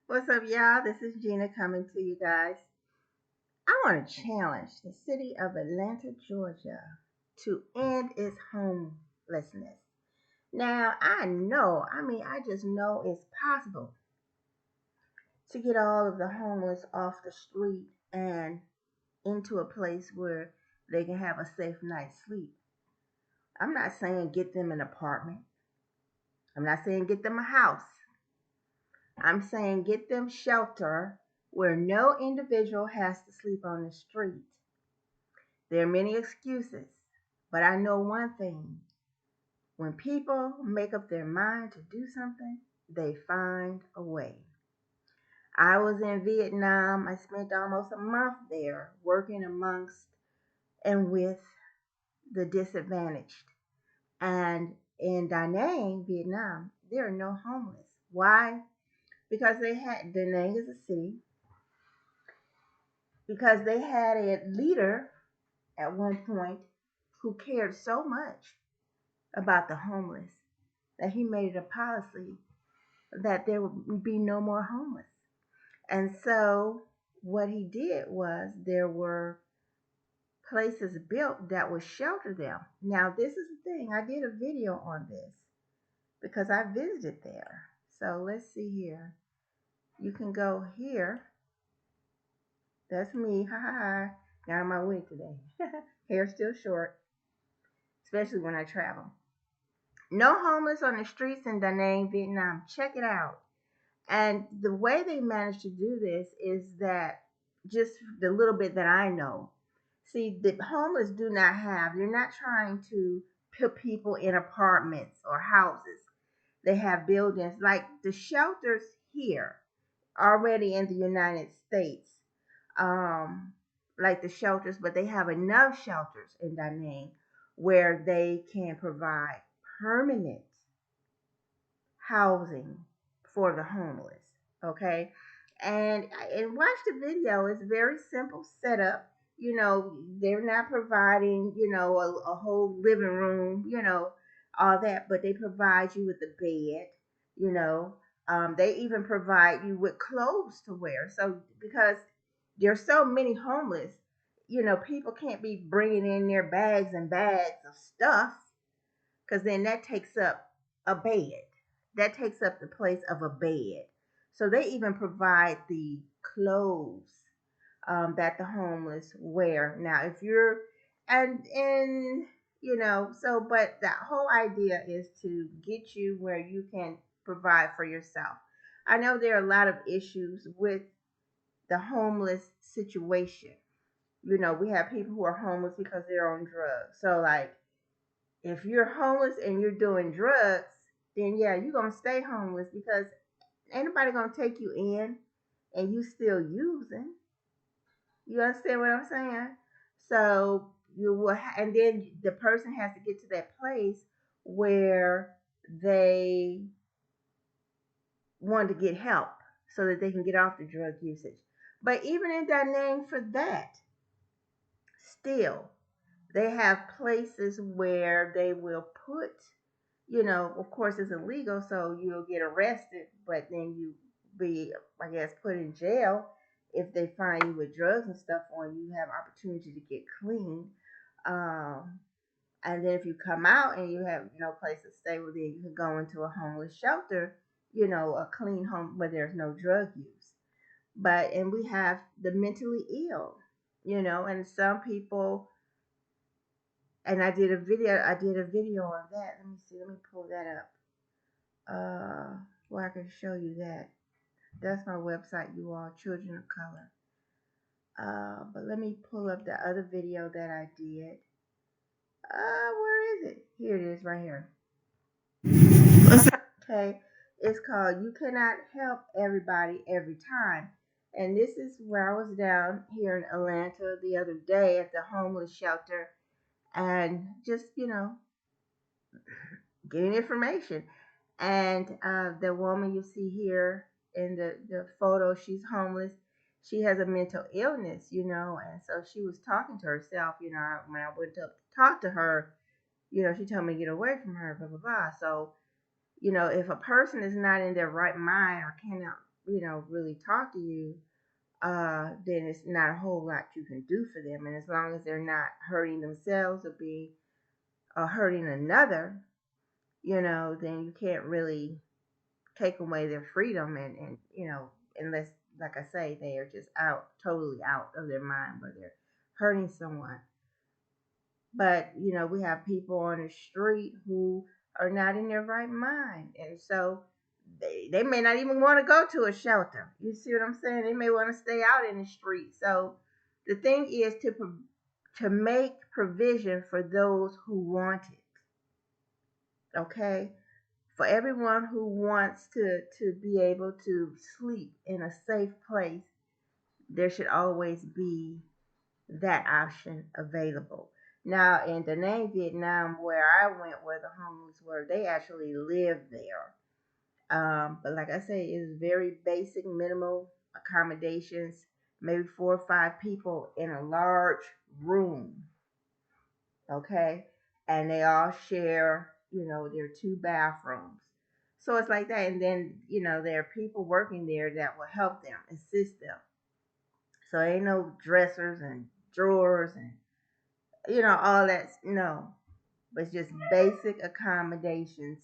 What's up, y'all? This is Gina coming to you guys. I want to challenge the city of Atlanta, Georgia to end its homelessness. Now, I just know it's possible to get all of the homeless off the street and into a place where they can have a safe night's sleep. I'm not saying get them an apartment, I'm not saying get them a house. I'm saying get them shelter where no individual has to sleep on the street. There are many excuses, but I know one thing. When people make up their mind to do something, they find a way. I was in Vietnam. I spent almost a month there working amongst and with the disadvantaged. And in Da Nang, Vietnam, there are no homeless. Why? Because Da Nang is a city, because they had a leader at one point who cared so much about the homeless that he made it a policy that there would be no more homeless. And so what he did was there were places built that would shelter them. Now, this is the thing. I did a video on this because I visited there. So let's see here. You can go here. That's me. Ha ha ha. Got on my wig today. Hair still short, especially when I travel. No homeless on the streets in Da Nang, Vietnam. Check it out. And the way they managed to do this is that just the little bit that I know. See, the homeless do not have, they're not trying to put people in apartments or houses. They have buildings like the shelters here already in the United States. Like the shelters, but they have enough shelters in Da Nang where they can provide permanent housing for the homeless. Okay, and watch the video. It's very simple setup. They're not providing a whole living room, all that, but they provide you with a bed. You know, they even provide you with clothes to wear. So because there's so many homeless, people can't be bringing in their bags and bags of stuff because then that takes up a bed. That takes up the place of a bed. So they even provide the clothes that the homeless wear. Now, if you're and but that whole idea is to get you where you can provide for yourself. I know there are a lot of issues with the homeless situation. We have people who are homeless because they're on drugs. So like if you're homeless and you're doing drugs, then yeah, you're gonna stay homeless because ain't nobody gonna take you in and you still using. You understand what I'm saying? So and then the person has to get to that place where they want to get help so that they can get off the drug usage. But even in that name for that, still they have places where they will put, of course it's illegal, so you'll get arrested, but then you be, I guess, put in jail. If they find you with drugs and stuff on you, have opportunity to get clean. Um, and then if you come out and you have no place to stay, well, then you can go into a homeless shelter, a clean home where there's no drug use. And we have the mentally ill, and some people, and I did a video on that. Let me pull that up. Where I can show you that. That's my website, you all, Children of Color. But let me pull up the other video that I did. Where is it? Here it is, right here. Okay, it's called "You Cannot Help Everybody Every Time," and this is where I was down here in Atlanta the other day at the homeless shelter, and just getting information. And the woman you see here in the photo, she's homeless. She has a mental illness, and so she was talking to herself. When I went up to talk to her, she told me to get away from her, blah blah blah. So, if a person is not in their right mind or cannot, really talk to you, then it's not a whole lot you can do for them. And as long as they're not hurting themselves or hurting another, then you can't really take away their freedom and unless, like I say, they are just totally out of their mind, but they're hurting someone. But we have people on the street who are not in their right mind, and so they may not even want to go to a shelter. You see what I'm saying? They may want to stay out in the street. So the thing is to make provision for those who want it. Okay, for everyone who wants to be able to sleep in a safe place, there should always be that option available. Now, in Da Nang, Vietnam, where I went, where the homeless were, they actually lived there. But like I say, it's very basic, minimal accommodations, maybe 4 or 5 people in a large room. Okay, and they all share, their 2 bathrooms. So it's like that, and then there are people working there that will help them, assist them. So ain't no dressers and drawers and all that. No, but it's just basic accommodations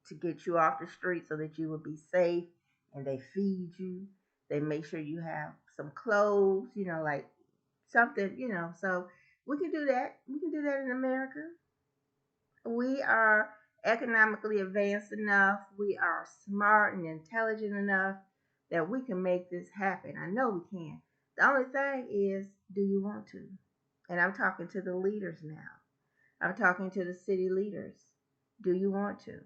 to get you off the street so that you will be safe, and they feed you. They make sure you have some clothes, like something, so we can do that. We can do that in America. We are economically advanced enough. We are smart and intelligent enough that we can make this happen. I know we can. The only thing is, do you want to? And I'm talking to the leaders now. I'm talking to the city leaders. Do you want to?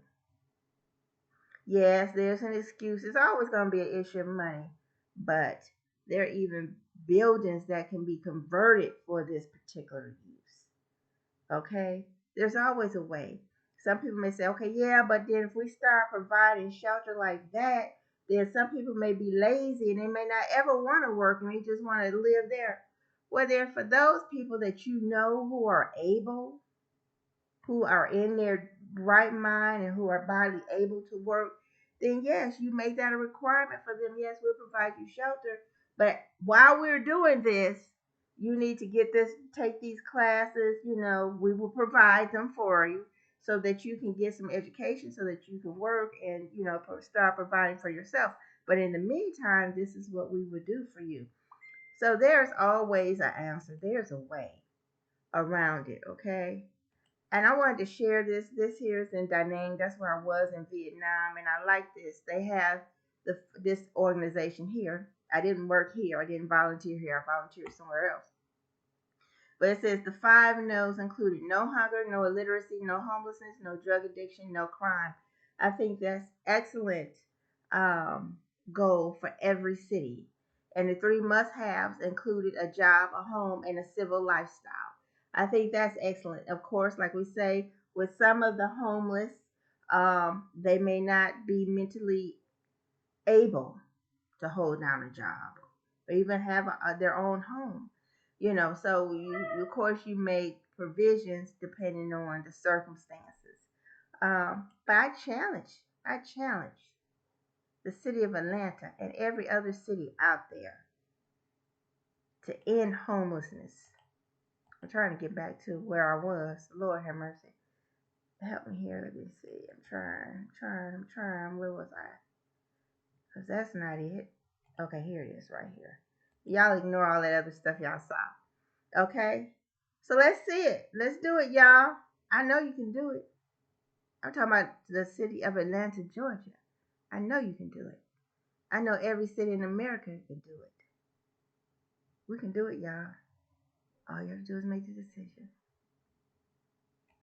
Yes, there's an excuse. It's always going to be an issue of money, but there are even buildings that can be converted for this particular use. Okay? There's always a way. Some people may say, okay, yeah, but then if we start providing shelter like that, then some people may be lazy and they may not ever want to work and they just want to live there. Well, then for those people that who are able, who are in their right mind and who are bodily able to work, then yes, you make that a requirement for them. Yes, we'll provide you shelter. But while we're doing this, you need to take these classes, we will provide them for you so that you can get some education so that you can work and, start providing for yourself. But in the meantime, this is what we would do for you. So there's always an answer. There's a way around it, okay? And I wanted to share this. This here is in Da Nang. That's where I was in Vietnam, and I like this. They have this organization here. I didn't work here. I didn't volunteer here. I volunteered somewhere else. But it says the 5 no's included: no hunger, no illiteracy, no homelessness, no drug addiction, no crime. I think that's excellent um, goal for every city. And the 3 must-haves included a job, a home, and a civil lifestyle. I think that's excellent. Of course, like we say, with some of the homeless, they may not be mentally able to hold down a job or even have their own home. So of course you make provisions depending on the circumstances. But I challenge the city of Atlanta and every other city out there to end homelessness. I'm trying to get back to where I was. Lord have mercy. Help me here. Let me see. I'm trying. Where was I? Because that's not it. Okay, here it is right here. Y'all ignore all that other stuff y'all saw. Okay? So let's see it. Let's do it, y'all. I know you can do it. I'm talking about the city of Atlanta, Georgia. I know you can do it. I know every city in America can do it. We can do it, y'all. All you have to do is make the decision.